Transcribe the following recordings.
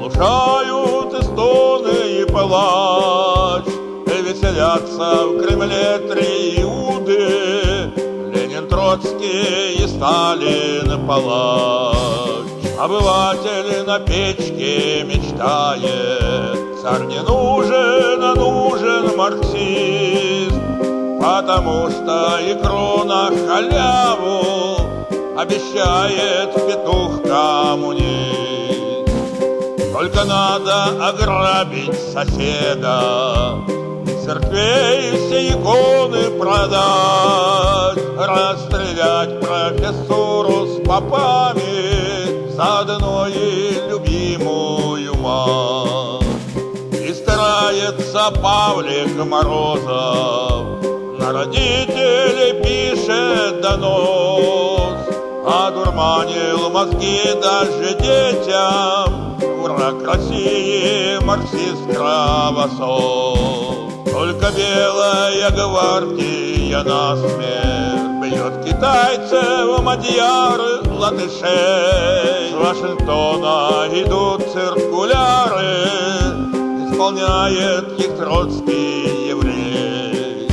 Слушают и стоны, и плач, и веселятся в Кремле три Иуды: Ленин, Троцкий и Сталин палач. Обыватель на печке мечтает: царь не нужен, а нужен марксист, потому что икру на халяву обещает петух коммунист. Только надо ограбить соседа, церквей все иконы продать, расстрелять профессуру с попами, заодно и любимую мать. И старается Павлик Морозов, на родителей пишет донос, одурманил мозги даже детям враг России, марксист-кровосос. Только белая гвардия насмерть бьет китайцев, мадьяры, латышей. С Вашингтона идут циркуляры, исполняет их Троцкий еврей.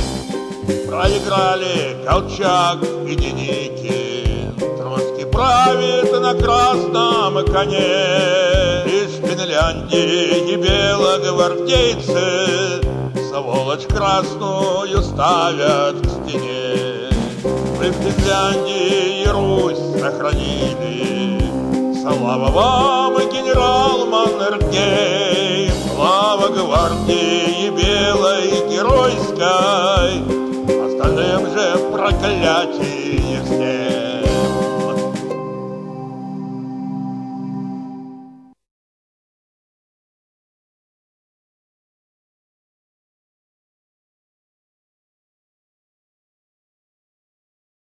Проиграли Колчак и Деникин, Троцкий правит на красном коне. Из Финляндии белогвардейцы сволочь красную ставят к стене. Мы в Финляндии Русь сохранили. Слава вам, генерал Маннергейм, слава гвардии белой геройской, остальным же проклятие